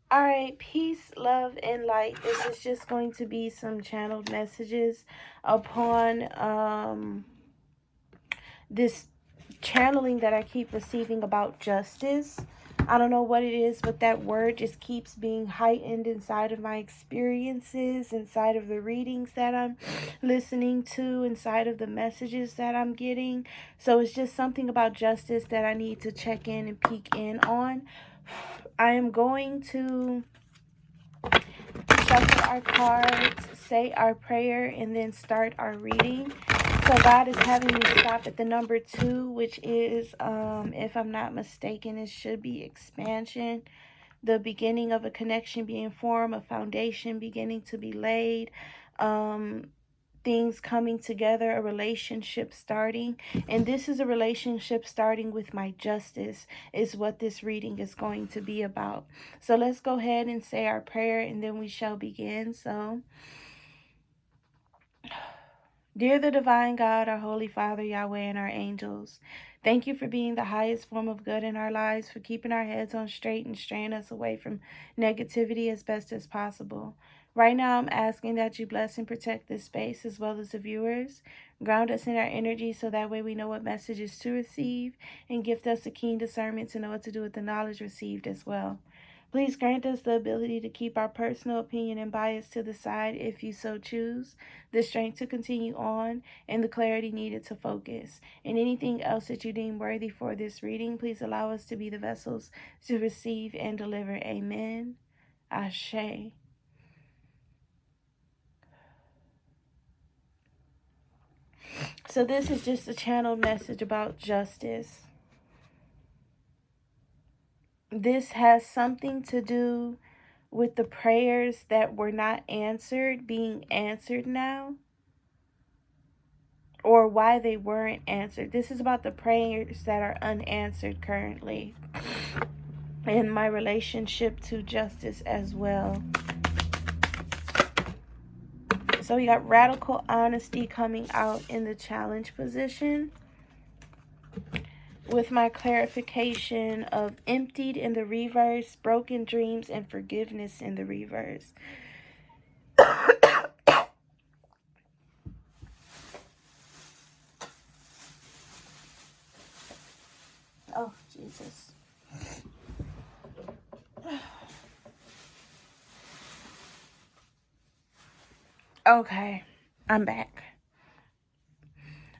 All right, peace, love, and light. This is just going to be some channeled messages upon this channeling that I keep receiving about justice. I don't know what it is, but that word just keeps being heightened inside of my experiences, inside of the readings that I'm listening to, inside of the messages that I'm getting. So it's just something about justice that I need to check in and peek in on. I am going to shuffle our cards, say our prayer, and then start our reading. So God is having me stop at the number 2, which is, if I'm not mistaken, it should be expansion. The beginning of a connection being formed, a foundation beginning to be laid. Things coming together, a relationship starting. And this is a relationship starting with my justice, is what this reading is going to be about. So let's go ahead and say our prayer, and then we shall begin. So, dear the divine God, our Holy Father, Yahweh, and our angels, thank you for being the highest form of good in our lives, for keeping our heads on straight and straying us away from negativity as best as possible. Right now, I'm asking that you bless and protect this space as well as the viewers. Ground us in our energy so that way we know what messages to receive, and gift us a keen discernment to know what to do with the knowledge received as well. Please grant us the ability to keep our personal opinion and bias to the side if you so choose, the strength to continue on, and the clarity needed to focus. And anything else that you deem worthy for this reading, please allow us to be the vessels to receive and deliver. Amen. Ashe. So this is just a channeled message about justice. This has something to do with the prayers that were not answered being answered now, or why they weren't answered. This is about the prayers that are unanswered currently, and my relationship to justice as well. So we got radical honesty coming out in the challenge position, with my clarification of emptied in the reverse, broken dreams, and forgiveness in the reverse. Oh, Jesus. Okay, I'm back.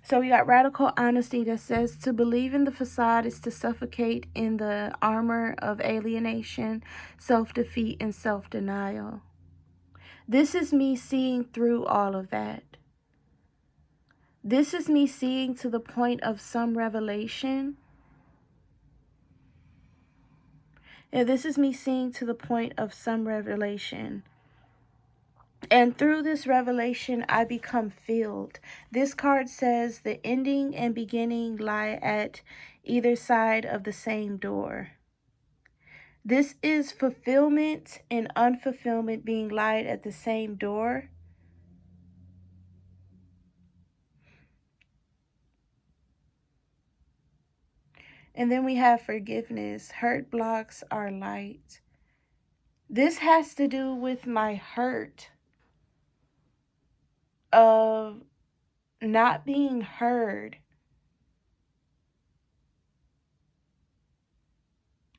So we got radical honesty that says to believe in the facade is to suffocate in the armor of alienation, self-defeat, and self-denial. This is me seeing through all of that. This is me seeing to the point of some revelation. Yeah, this is me seeing to the point of some revelation. And through this revelation, I become filled. This card says the ending and beginning lie at either side of the same door. This is fulfillment and unfulfillment being lied at the same door. And then we have forgiveness. Hurt blocks are light. This has to do with my hurt of not being heard,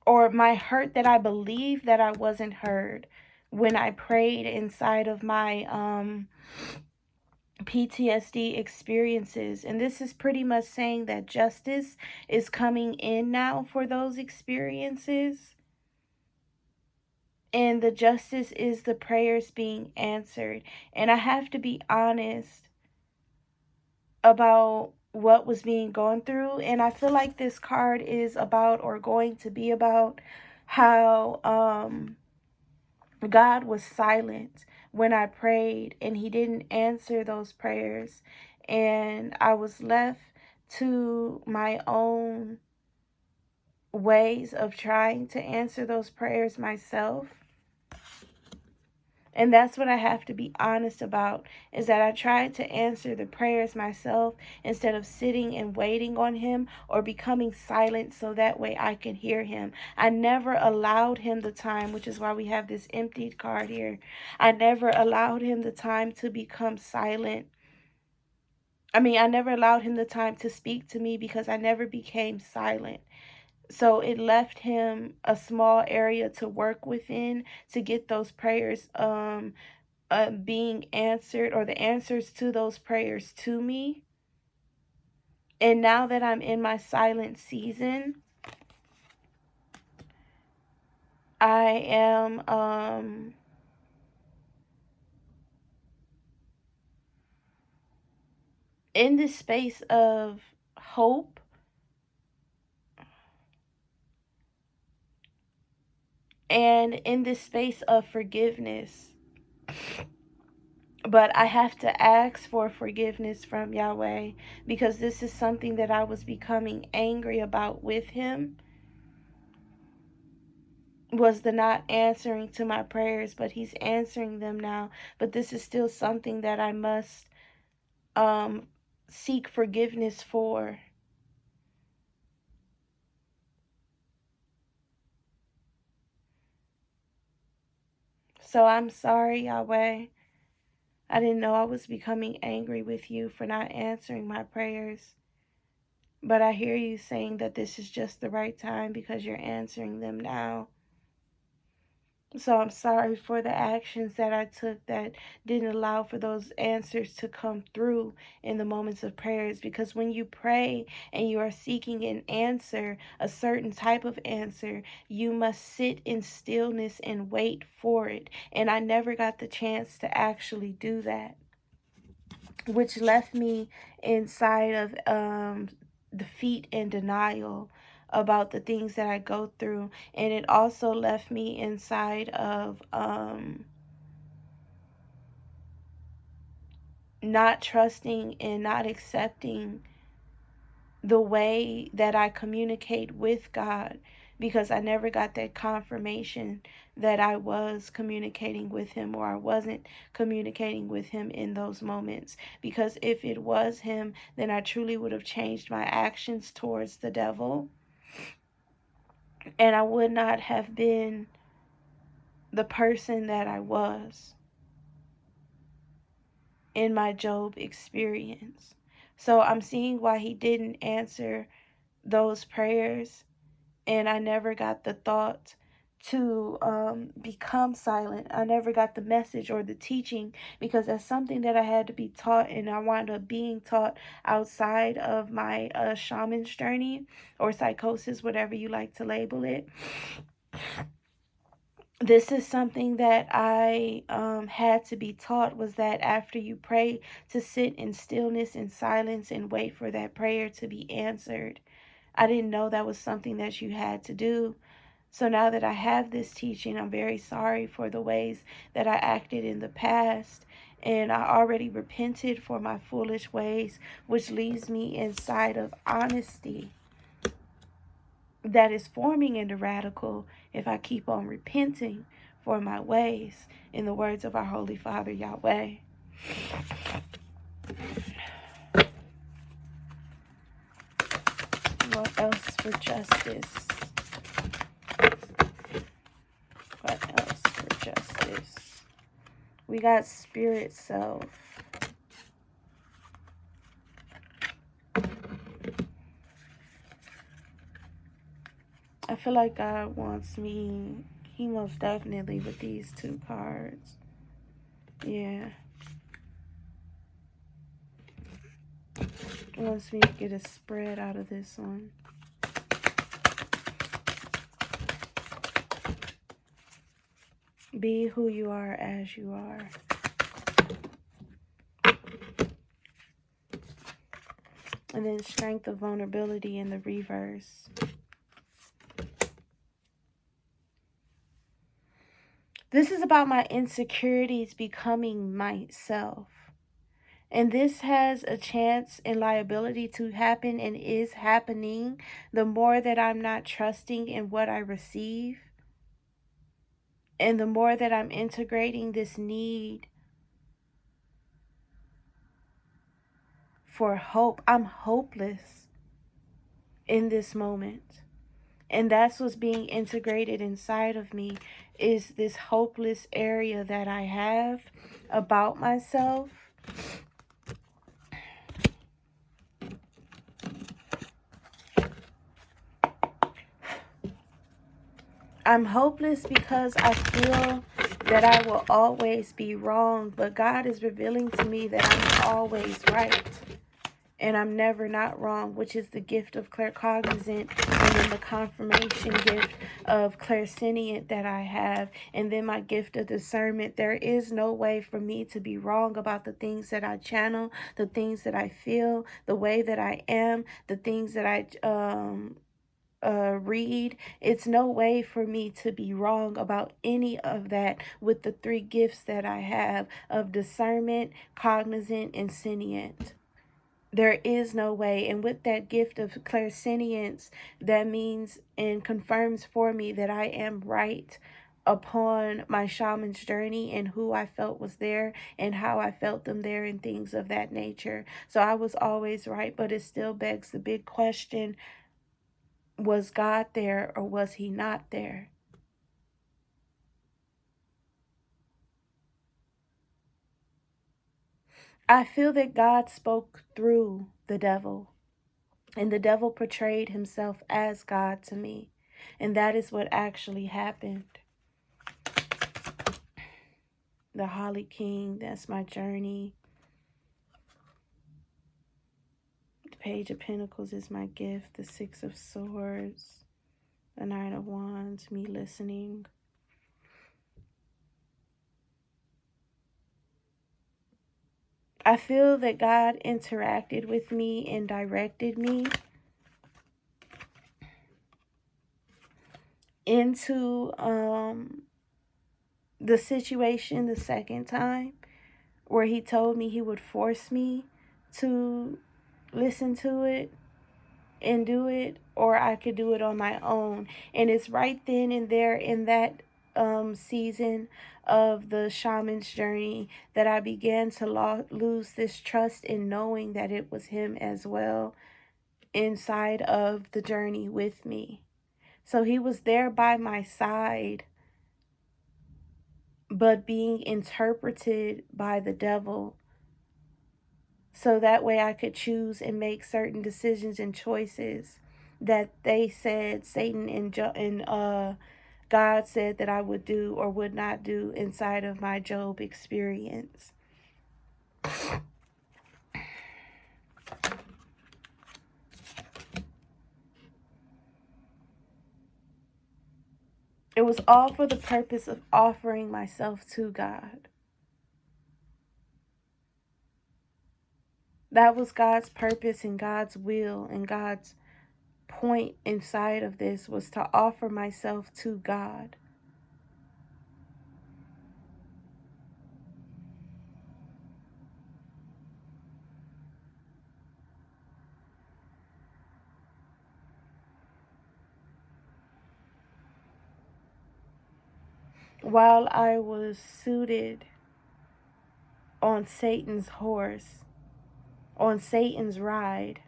or my hurt that I believe that I wasn't heard when I prayed inside of my PTSD experiences. And this is pretty much saying that justice is coming in now for those experiences. And the justice is the prayers being answered. And I have to be honest about what was being gone through. And I feel like this card is about, or going to be about, how God was silent when I prayed, and he didn't answer those prayers. And I was left to my own ways of trying to answer those prayers myself. And that's what I have to be honest about, is that I tried to answer the prayers myself instead of sitting and waiting on him or becoming silent so that way I can hear him. I never allowed him the time, which is why we have this emptied card here. I never allowed him the time to become silent. I never allowed him the time to speak to me because I never became silent. So it left him a small area to work within to get those prayers being answered, or the answers to those prayers to me. And now that I'm in my silent season, I am in this space of hope and in this space of forgiveness. But I have to ask for forgiveness from Yahweh, because this is something that I was becoming angry about with him, was the not answering to my prayers, but he's answering them now. But this is still something that I must seek forgiveness for. So I'm sorry, Yahweh. I didn't know I was becoming angry with you for not answering my prayers. But I hear you saying that this is just the right time because you're answering them now. So I'm sorry for the actions that I took that didn't allow for those answers to come through in the moments of prayers. Because when you pray and you are seeking an answer, a certain type of answer, you must sit in stillness and wait for it. And I never got the chance to actually do that, which left me inside of defeat and denial about the things that I go through. And it also left me inside of not trusting and not accepting the way that I communicate with God, because I never got that confirmation that I was communicating with him, or I wasn't communicating with him in those moments. Because if it was him, then I truly would have changed my actions towards the devil, and I would not have been the person that I was in my Job experience. So I'm seeing why he didn't answer those prayers, and I never got the thought to become silent. I never got the message or the teaching, because that's something that I had to be taught, and I wound up being taught outside of my shaman's journey, or psychosis, whatever you like to label it. This is something that I had to be taught, was that after you pray, to sit in stillness and silence and wait for that prayer to be answered. I didn't know that was something that you had to do. So now that I have this teaching, I'm very sorry for the ways that I acted in the past. And I already repented for my foolish ways, which leaves me inside of honesty that is forming into radical if I keep on repenting for my ways, in the words of our Holy Father Yahweh. What else for justice? What else for justice? We got spirit self. I feel like God wants me, he most definitely, with these two cards. Yeah. He wants me to get a spread out of this one. Be who you are as you are. And then strength of vulnerability in the reverse. This is about my insecurities becoming myself. And this has a chance and liability to happen, and is happening, the more that I'm not trusting in what I receive. And the more that I'm integrating this need for hope, I'm hopeless in this moment. And that's what's being integrated inside of me, is this hopeless area that I have about myself. I'm hopeless because I feel that I will always be wrong, but God is revealing to me that I'm always right. And I'm never not wrong, which is the gift of claircognizant, and then the confirmation gift of clairsentient that I have, and then my gift of discernment. There is no way for me to be wrong about the things that I channel, the things that I feel, the way that I am, the things that I read. It's no way for me to be wrong about any of that with the three gifts that I have of discernment, cognizant, and sentient. There is no way. And with that gift of clairsentience, that means and confirms for me that I am right upon my shaman's journey and who I felt was there and how I felt them there and things of that nature. So I was always right, but it still begs the big question, was God there or was he not there? I feel that God spoke through the devil, and the devil portrayed himself as God to me. And that is what actually happened. The Holly King, that's my journey. The Page of Pentacles is my gift. The Six of Swords. The Nine of Wands, me listening. I feel that God interacted with me and directed me into the situation the second time, where he told me he would force me to listen to it and do it, or I could do it on my own. And it's right then and there in that season of the shaman's journey that I began to lose this trust in knowing that it was him as well inside of the journey with me. So he was there by my side, but being interpreted by the devil, so that way I could choose and make certain decisions and choices that they said, Satan and God said that I would do or would not do inside of my Job experience. It was all for the purpose of offering myself to God. That was God's purpose and God's will, and God's point inside of this was to offer myself to God. While I was suited on Satan's horse, on Satan's ride,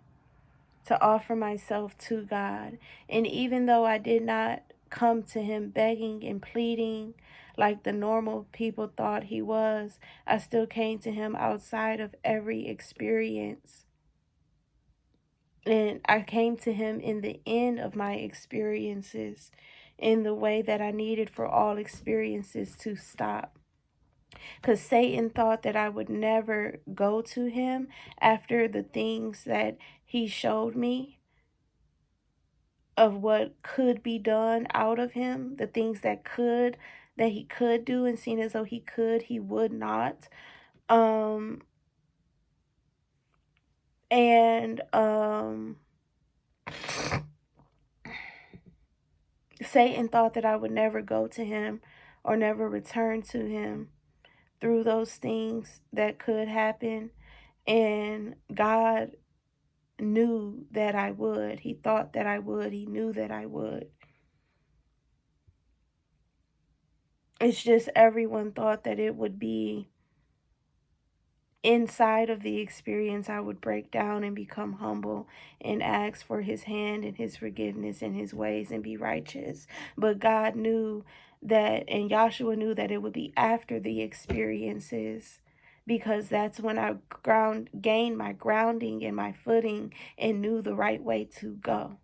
to offer myself to God. And even though I did not come to him begging and pleading like the normal people thought he was, I still came to him outside of every experience. And I came to him in the end of my experiences, in the way that I needed for all experiences to stop. Because Satan thought that I would never go to him after the things that he showed me of what could be done out of him, the things that he could do, and seeing as though he could, he would not. Satan thought that I would never go to him or never return to him through those things that could happen. And God knew that I would. He thought that I would. He knew that I would. It's just everyone thought that it would be inside of the experience I would break down and become humble and ask for his hand and his forgiveness and his ways and be righteous. But God knew that, and Yahshua knew that it would be after the experiences, because that's when I gained my grounding and my footing and knew the right way to go.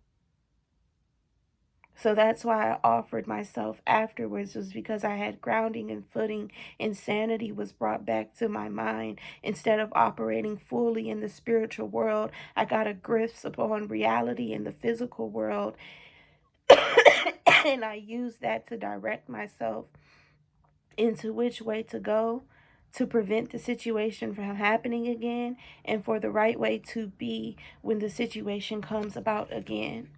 So that's why I offered myself afterwards, was because I had grounding and footing, and sanity was brought back to my mind. Instead of operating fully in the spiritual world, I got a grasp upon reality in the physical world. And I used that to direct myself into which way to go to prevent the situation from happening again, and for the right way to be when the situation comes about again.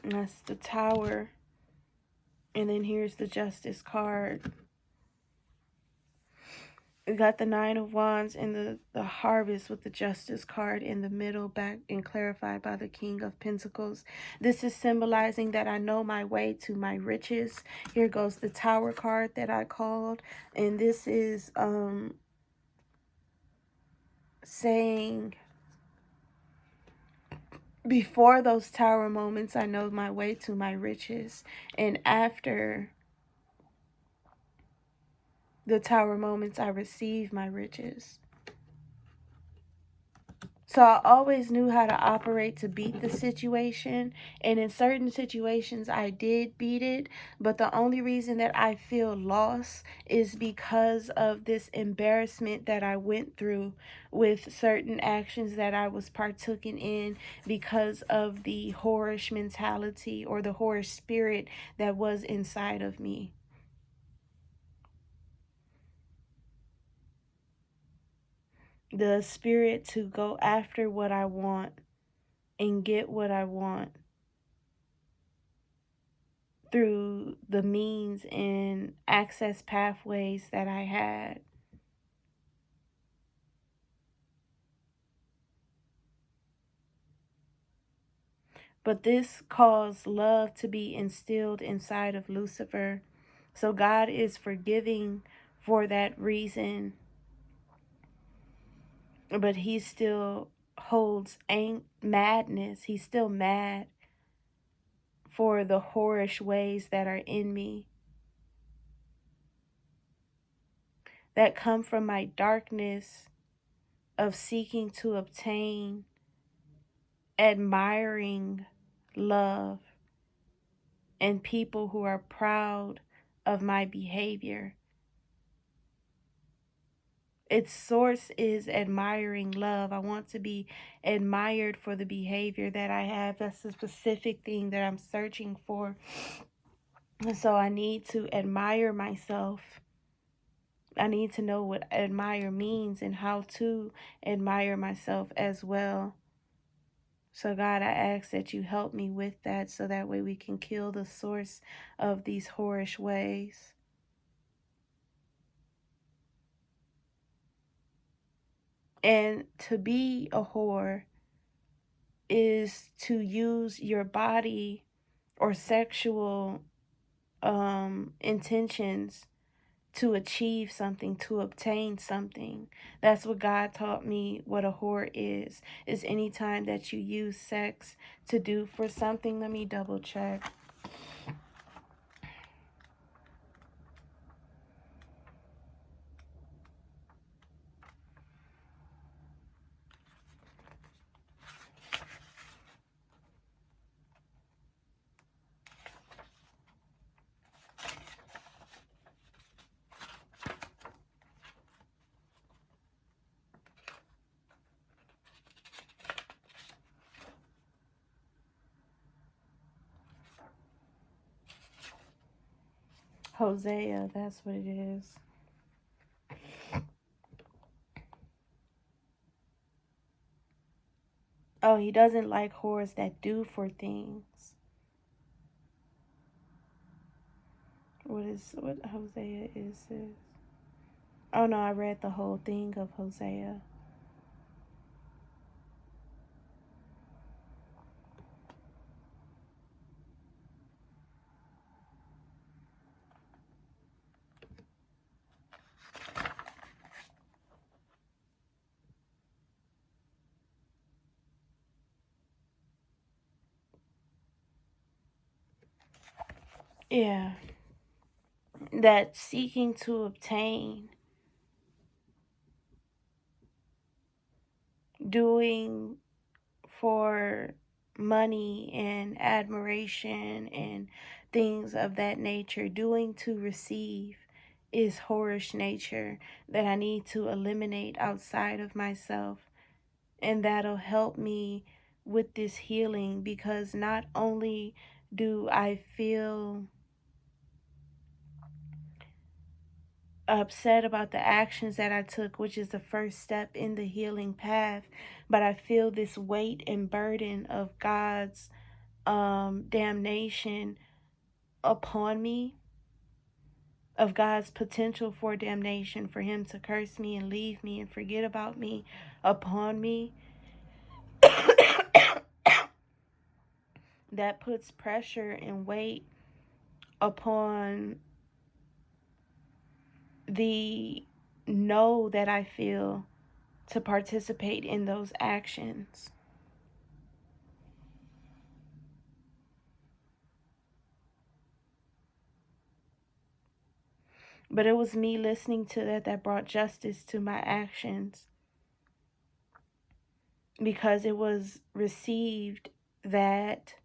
And that's the Tower. And then here's the Justice card. We got the Nine of Wands and the Harvest with the Justice card in the middle, back and clarified by the King of Pentacles. This is symbolizing that I know my way to my riches. Here goes the Tower card that I called. And this is saying, before those Tower moments, I know my way to my riches. And after the Tower moments, I receive my riches. So I always knew how to operate to beat the situation. And in certain situations, I did beat it. But the only reason that I feel lost is because of this embarrassment that I went through with certain actions that I was partaking in, because of the whorish mentality or the whorish spirit that was inside of me. The spirit to go after what I want and get what I want through the means and access pathways that I had. But this caused love to be instilled inside of Lucifer. So God is forgiving for that reason. But he still holds madness. He's still mad for the whorish ways that are in me, that come from my darkness of seeking to obtain admiring love and people who are proud of my behavior. Its source is admiring love. I want to be admired for the behavior that I have. That's the specific thing that I'm searching for. And so I need to admire myself. I need to know what admire means and how to admire myself as well. So God, I ask that you help me with that, so that way we can kill the source of these whorish ways. And to be a whore is to use your body or sexual intentions to achieve something, to obtain something. That's what God taught me what a whore is any time that you use sex to do for something. Let me double check. Hosea, that's what it is. Oh, he doesn't like whores that do for things. What Hosea is this? Oh no, I read the whole thing of Hosea. Yeah. That seeking to obtain, doing for money and admiration and things of that nature, doing to receive, is whorish nature that I need to eliminate outside of myself. And that'll help me with this healing, because not only do I feel upset about the actions that I took, which is the first step in the healing path, but I feel this weight and burden of God's damnation upon me, of God's potential for damnation, for him to curse me and leave me and forget about me upon me. That puts pressure and weight upon the no that I feel to participate in those actions. But it was me listening to that brought justice to my actions, because it was received that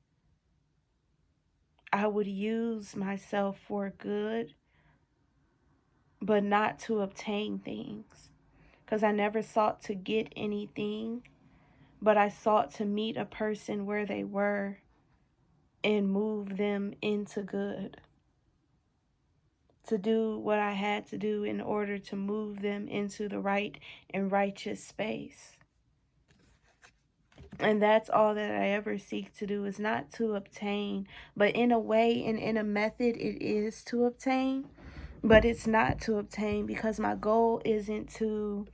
I would use myself for good, but not to obtain things. Because I never sought to get anything, but I sought to meet a person where they were and move them into good. To do what I had to do in order to move them into the right and righteous space. And that's all that I ever seek to do, is not to obtain, but in a way and in a method it is to obtain, but it's not to obtain, because my goal isn't to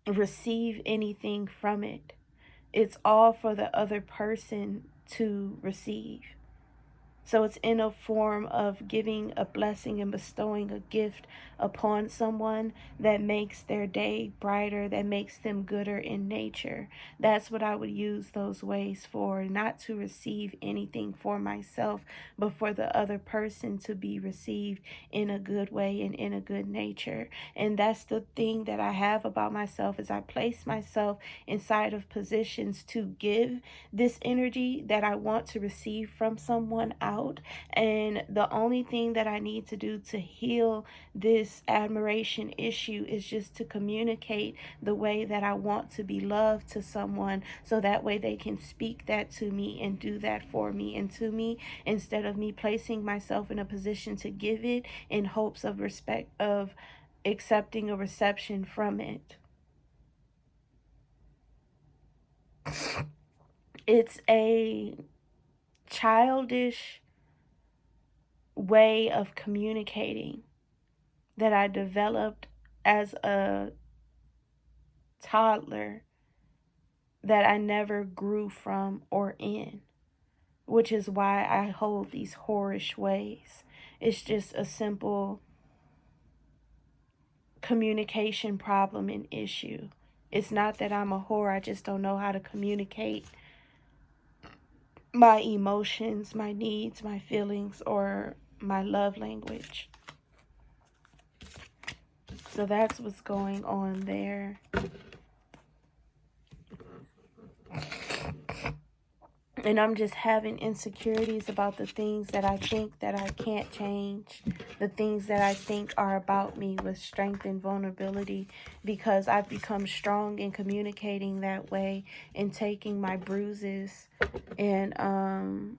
receive anything from it. It's all for the other person to receive. So it's in a form of giving a blessing and bestowing a gift upon someone that makes their day brighter, that makes them gooder in nature. That's what I would use those ways for, not to receive anything for myself, but for the other person to be received in a good way and in a good nature. And that's the thing that I have about myself, is I place myself inside of positions to give this energy that I want to receive from someone out. And the only thing that I need to do to heal this admiration issue is just to communicate the way that I want to be loved to someone, so that way they can speak that to me and do that for me and to me, instead of me placing myself in a position to give it in hopes of respect, of accepting a reception from it. It's a childish way of communicating that I developed as a toddler that I never grew from or in, which is why I hold these whorish ways. It's just a simple communication problem and issue. It's not that I'm a whore, I just don't know how to communicate my emotions, my needs, my feelings, or my love language. So that's what's going on there. And I'm just having insecurities about the things that I think that I can't change, the things that I think are about me, with strength and vulnerability, because I've become strong in communicating that way and taking my bruises and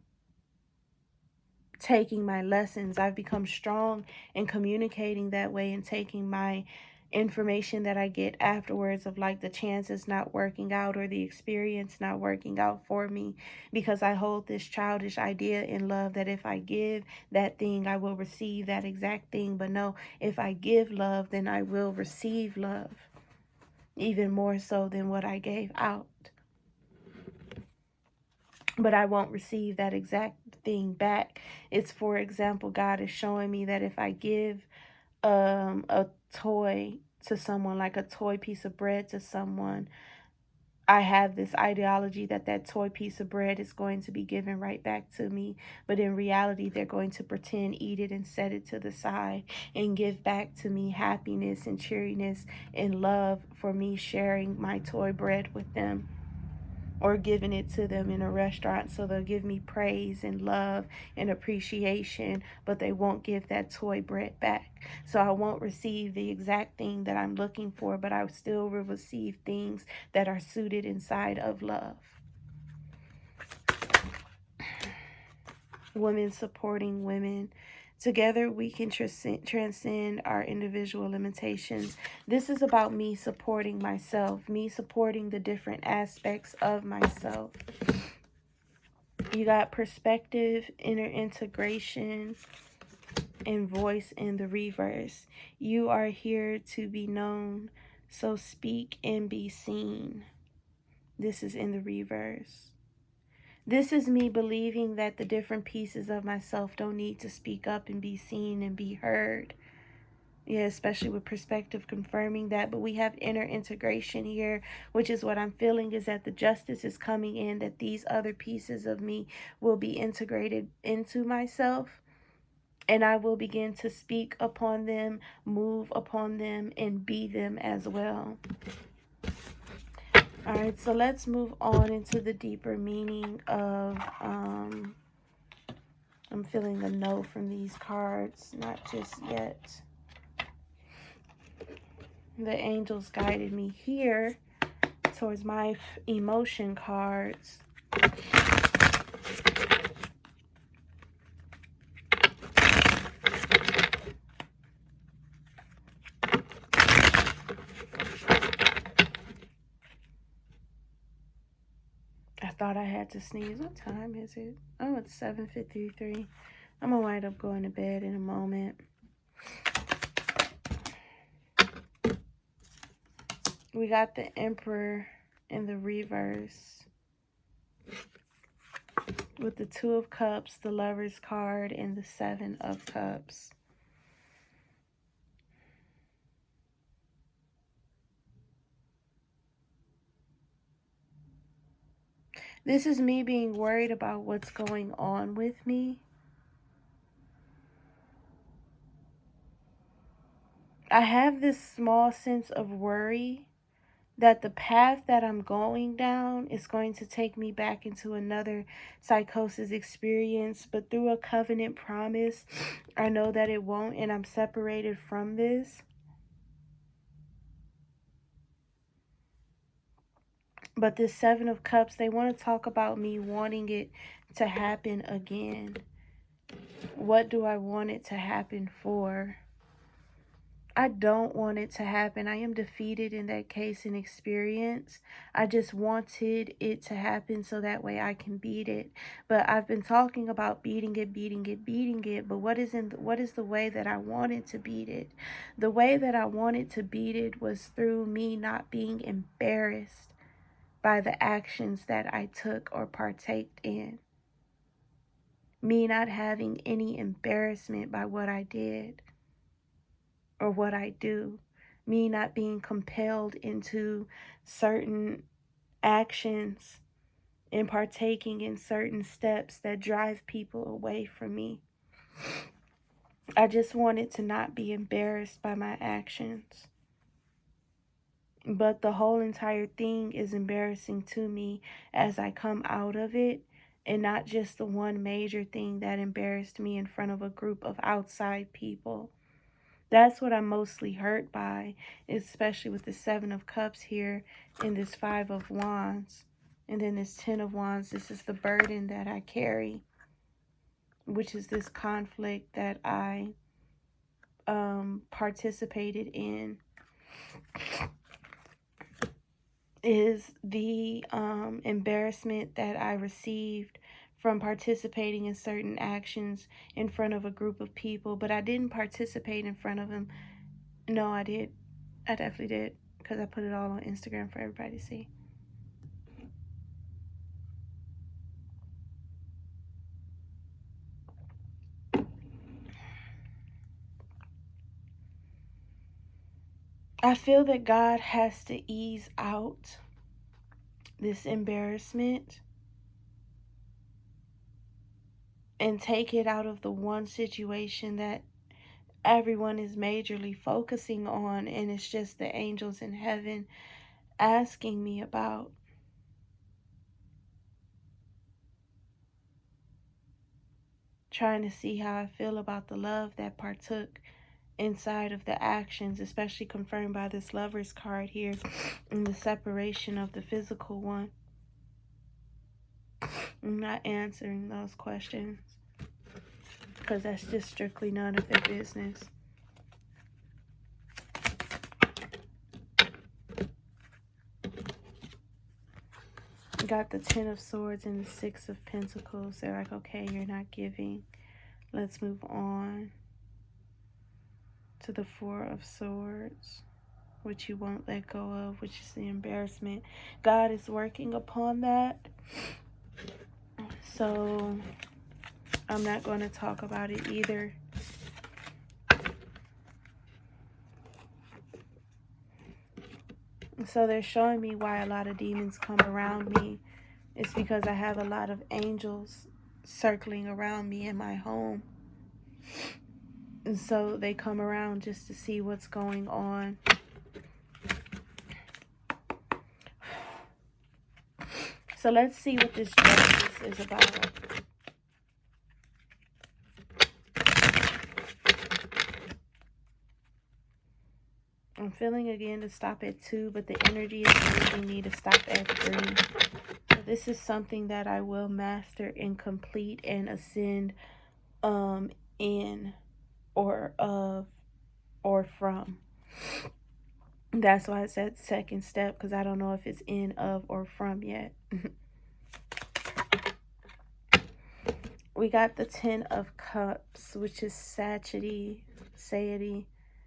taking my lessons. I've become strong in communicating that way and taking my information that I get afterwards, of like the chances not working out or the experience not working out for me, because I hold this childish idea in love that if I give that thing, I will receive that exact thing. But no, if I give love, then I will receive love, even more so than what I gave out. But I won't receive that exact thing back. It's, for example, God is showing me that if I give a toy to someone, like a toy piece of bread to someone, I have this ideology that that toy piece of bread is going to be given right back to me. But in reality, they're going to pretend, eat it, and set it to the side and give back to me happiness and cheeriness and love for me sharing my toy bread with them, or giving it to them in a restaurant. So they'll give me praise and love and appreciation, but they won't give that toy bread back. So I won't receive the exact thing that I'm looking for, but I still will receive things that are suited inside of love. Women supporting women. Together we can transcend our individual limitations. This is about me supporting myself, me supporting the different aspects of myself. You got perspective, inner integration, and voice in the reverse. You are here to be known, so speak and be seen. This is in the reverse. This is me believing that the different pieces of myself don't need to speak up and be seen and be heard. Yeah, especially with perspective confirming that. But we have inner integration here, which is what I'm feeling is that the justice is coming in, that these other pieces of me will be integrated into myself. And I will begin to speak upon them, move upon them, and be them as well. All right, so let's move on into the deeper meaning of, I'm feeling a no from these cards, not just yet. The angels guided me here towards my emotion cards. I thought I had to sneeze. What time is it? Oh, it's 7:53. I'm going to wind up going to bed in a moment. We got the Emperor in the reverse with the Two of Cups, the Lover's card, and the Seven of Cups. This is me being worried about what's going on with me. I have this small sense of worry that the path that I'm going down is going to take me back into another psychosis experience. But through a covenant promise, I know that it won't, and I'm separated from this. But this Seven of Cups, they want to talk about me wanting it to happen again. What do I want it to happen for? I don't want it to happen. I am defeated in that case and experience. I just wanted it to happen so that way I can beat it. But I've been talking about beating it. But what is the way that I wanted to beat it? The way that I wanted to beat it was through me not being embarrassed by the actions that I took or partaked in. Me not having any embarrassment by what I did or what I do. Me not being compelled into certain actions and partaking in certain steps that drive people away from me. I just wanted to not be embarrassed by my actions. But the whole entire thing is embarrassing to me as I come out of it, and not just the one major thing that embarrassed me in front of a group of outside people. That's what I'm mostly hurt by, especially with the Seven of Cups here and this Five of Wands. And then this Ten of Wands, this is the burden that I carry, which is this conflict that I participated in. Is the embarrassment that I received from participating in certain actions in front of a group of people. But I didn't participate in front of them. No, I did. I definitely did, because I put it all on Instagram for everybody to see. I feel that God has to ease out this embarrassment and take it out of the one situation that everyone is majorly focusing on, and it's just the angels in heaven asking me about. Trying to see how I feel about the love that partook inside of the actions, especially confirmed by this Lover's card here in the separation of the physical one. I'm not answering those questions because that's just strictly none of their business. Got the 10 of Swords and the 6 of Pentacles. They're like, okay, you're not giving. Let's move on to the 4 of Swords, which you won't let go of, which is the embarrassment. God is working upon that. So I'm not going to talk about it either. So they're showing me why a lot of demons come around me. It's because I have a lot of angels circling around me in my home. And so they come around just to see what's going on. So let's see what this justice is about. I'm feeling again to stop at 2, but the energy is moving me to stop at 3. So this is something that I will master and complete and ascend in or of or from. That's why it's that second step, because I don't know if it's in, of, or from yet. We got the 10 of Cups, which is satiety,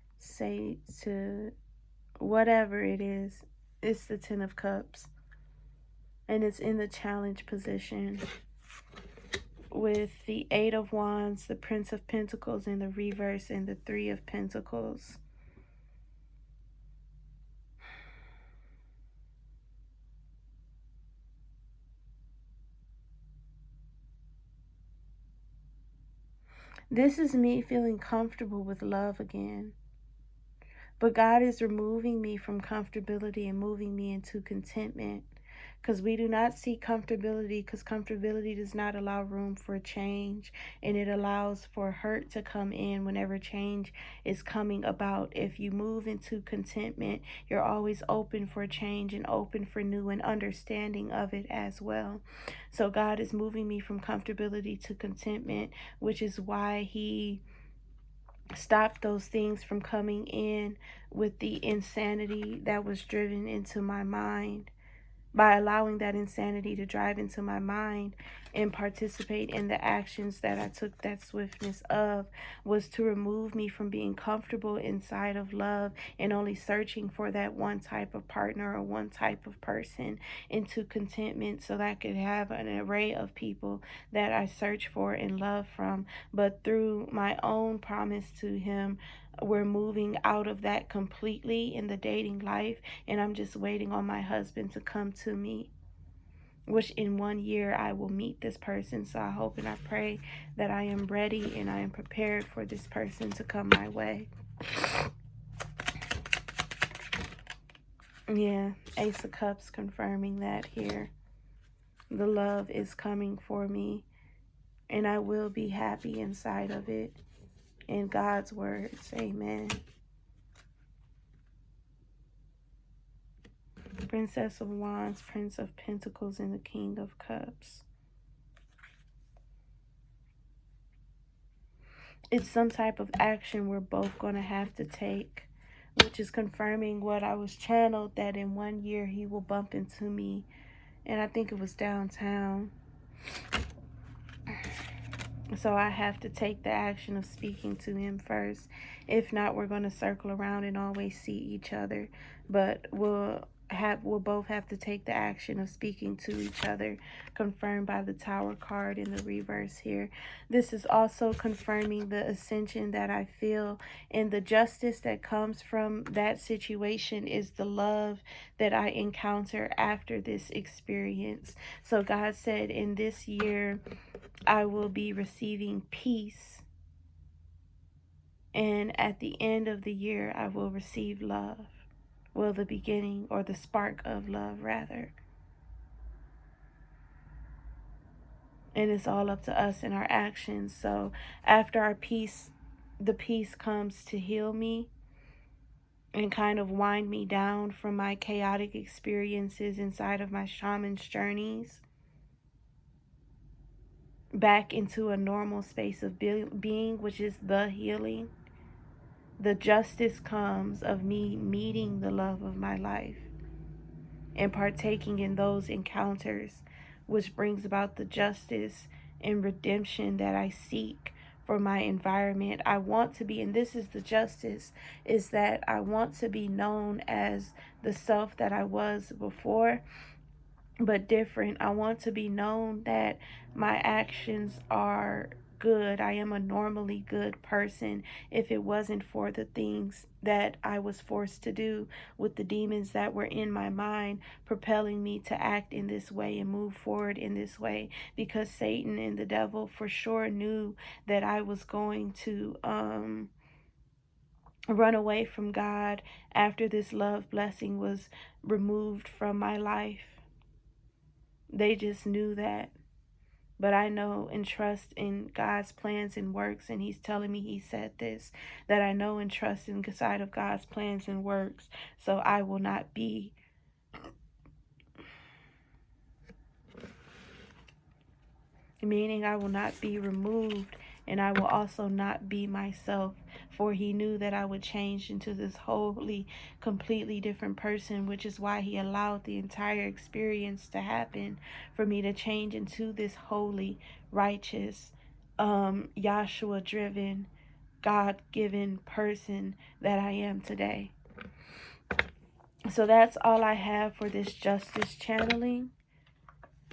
say to whatever it is. It's the 10 of Cups. And it's in the challenge position with the 8 of Wands, the Prince of Pentacles in the reverse, and the 3 of Pentacles. This is me feeling comfortable with love again. But God is removing me from comfortability and moving me into contentment. Because we do not seek comfortability, because comfortability does not allow room for change. And it allows for hurt to come in whenever change is coming about. If you move into contentment, you're always open for change and open for new and understanding of it as well. So God is moving me from comfortability to contentment, which is why He stopped those things from coming in with the insanity that was driven into my mind. By allowing that insanity to drive into my mind and participate in the actions that I took that swiftness of, was to remove me from being comfortable inside of love and only searching for that one type of partner or one type of person, into contentment, so that I could have an array of people that I search for and love from. But through my own promise to Him, we're moving out of that completely in the dating life, and I'm just waiting on my husband to come to me, which in 1 year I will meet this person. So I hope and I pray that I am ready and I am prepared for this person to come my way. Yeah, Ace of Cups confirming that here. The love is coming for me, and I will be happy inside of it. In God's words, amen. Princess of Wands, Prince of Pentacles, and the King of Cups. It's some type of action we're both going to have to take, which is confirming what I was channeled, that in 1 year He will bump into me. And I think it was downtown. So I have to take the action of speaking to Him first. If not, we're going to circle around and always see each other. But we'll will both have to take the action of speaking to each other, confirmed by the Tower card in the reverse here. This is also confirming the ascension that I feel, and the justice that comes from that situation is the love that I encounter after this experience. So God said, in this year, I will be receiving peace, and at the end of the year, I will receive love. Well, the beginning, or the spark of love, rather. And it's all up to us and our actions. So after our peace, the peace comes to heal me and kind of wind me down from my chaotic experiences inside of my shaman's journeys back into a normal space of being, which is the healing. The justice comes of me meeting the love of my life and partaking in those encounters, which brings about the justice and redemption that I seek for my environment. I want to be, and this is the justice, is that I want to be known as the self that I was before, but different. I want to be known that my actions are good. I am a normally good person. If it wasn't for the things that I was forced to do with the demons that were in my mind, propelling me to act in this way and move forward in this way, because Satan and the devil for sure knew that I was going to run away from God after this love blessing was removed from my life. They just knew that. But I know and trust in God's plans and works, and he's telling me, he said this, that I know and trust inside of God's plans and works, so I will not be meaning I will not be removed, and I will also not be myself, for he knew that I would change into this wholly, completely different person, which is why he allowed the entire experience to happen, for me to change into this holy, righteous, Yahshua-driven, God-given person that I am today. So that's all I have for this justice channeling,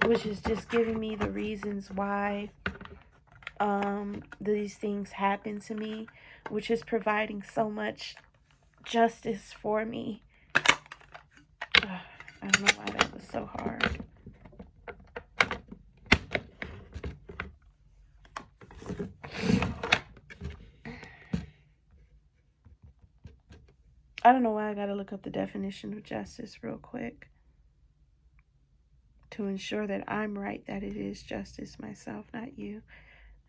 which is just giving me the reasons why these things happen to me, which is providing so much justice for me. I don't know why that was so hard. I don't know why I gotta look up the definition of justice real quick to ensure that I'm right, that it is justice myself, not you,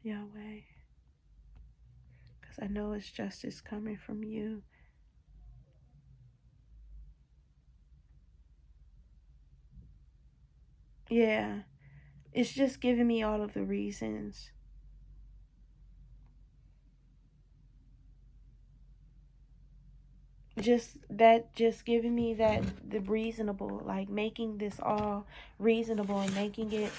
Yahweh. Because I know it's justice coming from you. Yeah, it's just giving me all of the reasons. Just giving me that, the reasonable, like making this all reasonable and making it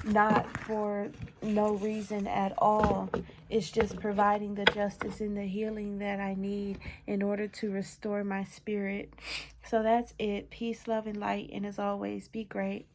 not for no reason at all. It's just providing the justice and the healing that I need in order to restore my spirit. So that's it. Peace, love, and light. And as always, be great.